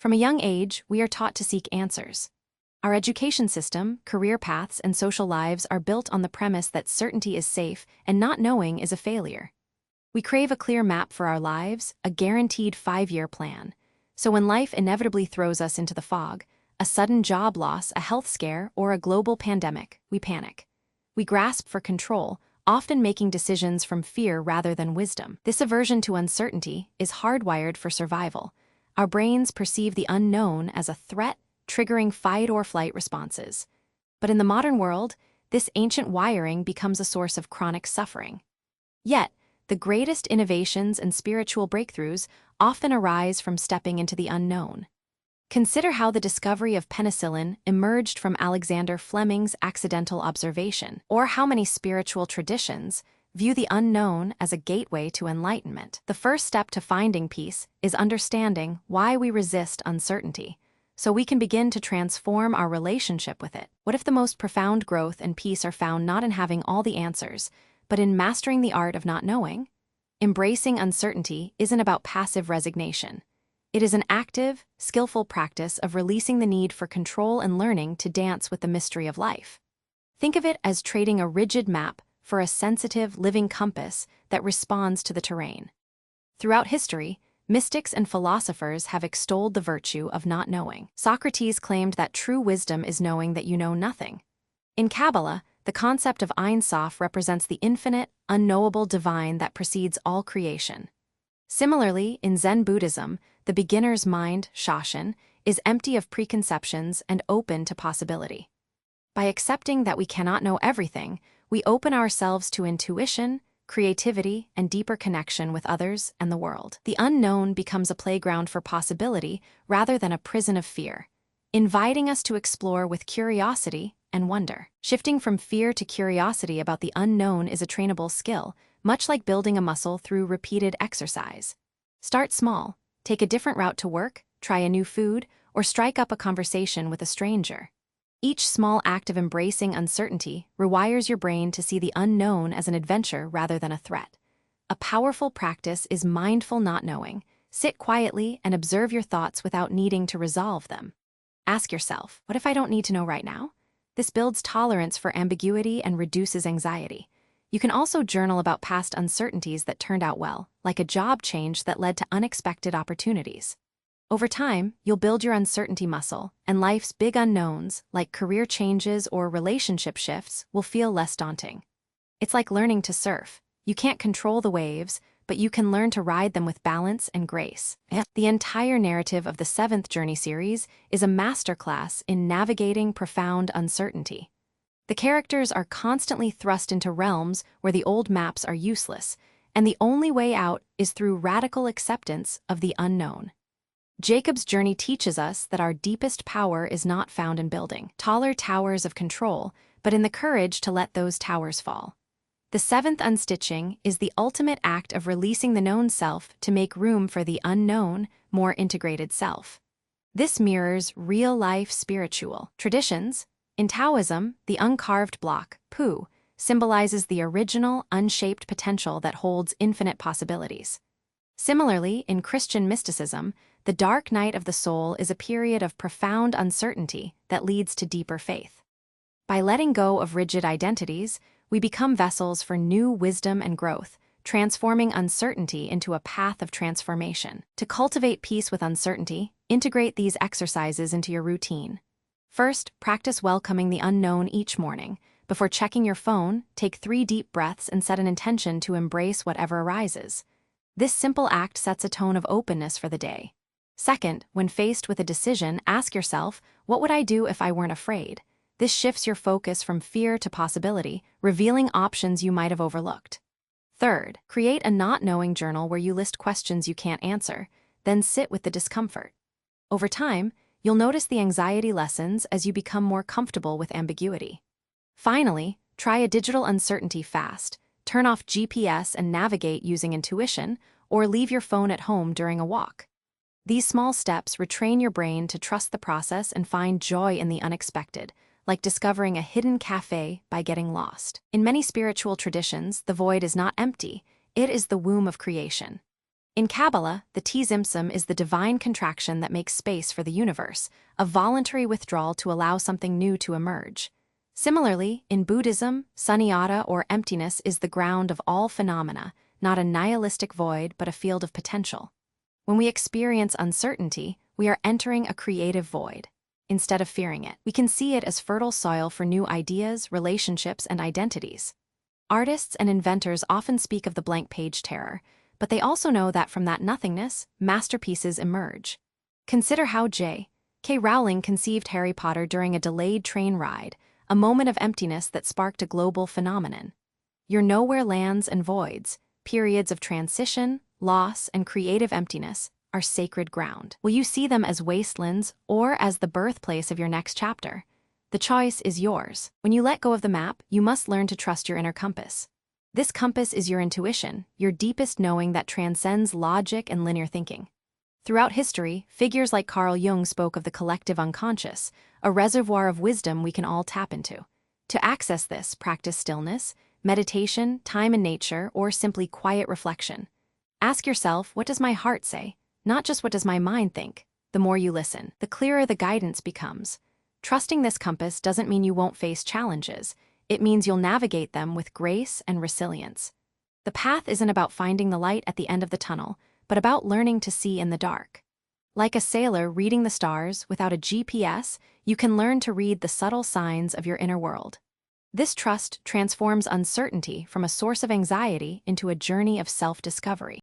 From a young age, we are taught to seek answers. Our education system, career paths, and social lives are built on the premise that certainty is safe and not knowing is a failure. We crave a clear map for our lives, a guaranteed 5-year plan. So when life inevitably throws us into the fog, a sudden job loss, a health scare, or a global pandemic, we panic. We grasp for control, often making decisions from fear rather than wisdom. This aversion to uncertainty is hardwired for survival. Our brains perceive the unknown as a threat, triggering fight-or-flight responses. But in the modern world, this ancient wiring becomes a source of chronic suffering. Yet, the greatest innovations and spiritual breakthroughs often arise from stepping into the unknown. Consider how the discovery of penicillin emerged from Alexander Fleming's accidental observation, or how many spiritual traditions view the unknown as a gateway to enlightenment. The first step to finding peace is understanding why we resist uncertainty, so we can begin to transform our relationship with it. What if the most profound growth and peace are found not in having all the answers, but in mastering the art of not knowing? Embracing uncertainty isn't about passive resignation. It is an active, skillful practice of releasing the need for control and learning to dance with the mystery of life. Think of it as trading a rigid map for a sensitive, living compass that responds to the terrain. Throughout history, mystics and philosophers have extolled the virtue of not knowing. Socrates claimed that true wisdom is knowing that you know nothing. In Kabbalah, the concept of Ein Sof represents the infinite, unknowable divine that precedes all creation. Similarly, in Zen Buddhism, the beginner's mind, Shoshin, is empty of preconceptions and open to possibility. By accepting that we cannot know everything, we open ourselves to intuition, creativity, and deeper connection with others and the world. The unknown becomes a playground for possibility rather than a prison of fear, inviting us to explore with curiosity and wonder. Shifting from fear to curiosity about the unknown is a trainable skill, much like building a muscle through repeated exercise. Start small, take a different route to work, try a new food, or strike up a conversation with a stranger. Each small act of embracing uncertainty rewires your brain to see the unknown as an adventure rather than a threat. A powerful practice is mindful not knowing. Sit quietly and observe your thoughts without needing to resolve them. Ask yourself, what if I don't need to know right now? This builds tolerance for ambiguity and reduces anxiety. You can also journal about past uncertainties that turned out well, like a job change that led to unexpected opportunities. Over time, you'll build your uncertainty muscle, and life's big unknowns, like career changes or relationship shifts, will feel less daunting. It's like learning to surf. You can't control the waves, but you can learn to ride them with balance and grace. The entire narrative of the 7th Journey series is a masterclass in navigating profound uncertainty. The characters are constantly thrust into realms where the old maps are useless, and the only way out is through radical acceptance of the unknown. Jacob's journey teaches us that our deepest power is not found in building taller towers of control, but in the courage to let those towers fall. The 7th unstitching is the ultimate act of releasing the known self to make room for the unknown, more integrated self. This mirrors real-life spiritual traditions. In Taoism, the uncarved block, Pu, symbolizes the original, unshaped potential that holds infinite possibilities. Similarly, in Christian mysticism, the dark night of the soul is a period of profound uncertainty that leads to deeper faith. By letting go of rigid identities, we become vessels for new wisdom and growth, transforming uncertainty into a path of transformation. To cultivate peace with uncertainty, integrate these exercises into your routine. First, practice welcoming the unknown each morning. Before checking your phone, take 3 deep breaths and set an intention to embrace whatever arises. This simple act sets a tone of openness for the day. Second, when faced with a decision, ask yourself, what would I do if I weren't afraid? This shifts your focus from fear to possibility, revealing options you might have overlooked. Third, create a not knowing journal where you list questions you can't answer, then sit with the discomfort. Over time, you'll notice the anxiety lessens as you become more comfortable with ambiguity. Finally, try a digital uncertainty fast. Turn off GPS and navigate using intuition, or leave your phone at home during a walk. These small steps retrain your brain to trust the process and find joy in the unexpected, like discovering a hidden cafe by getting lost. In many spiritual traditions, the void is not empty, it is the womb of creation. In Kabbalah, the tzimtzum is the divine contraction that makes space for the universe, a voluntary withdrawal to allow something new to emerge. Similarly, in Buddhism, sunyata or emptiness is the ground of all phenomena, not a nihilistic void but a field of potential. When we experience uncertainty, we are entering a creative void. Instead of fearing it, we can see it as fertile soil for new ideas, relationships, and identities. Artists and inventors often speak of the blank page terror, but they also know that from that nothingness, masterpieces emerge. Consider how J.K. Rowling conceived Harry Potter during a delayed train ride, a moment of emptiness that sparked a global phenomenon. Your nowhere lands and voids, periods of transition, loss, and creative emptiness, are sacred ground. Will you see them as wastelands or as the birthplace of your next chapter? The choice is yours. When you let go of the map, you must learn to trust your inner compass. This compass is your intuition, your deepest knowing that transcends logic and linear thinking. Throughout history, figures like Carl Jung spoke of the collective unconscious, a reservoir of wisdom we can all tap into. To access this, practice stillness, meditation, time in nature, or simply quiet reflection. Ask yourself, what does my heart say? Not just what does my mind think. The more you listen, the clearer the guidance becomes. Trusting this compass doesn't mean you won't face challenges. It means you'll navigate them with grace and resilience. The path isn't about finding the light at the end of the tunnel, but about learning to see in the dark. Like a sailor reading the stars without a GPS, you can learn to read the subtle signs of your inner world. This trust transforms uncertainty from a source of anxiety into a journey of self-discovery.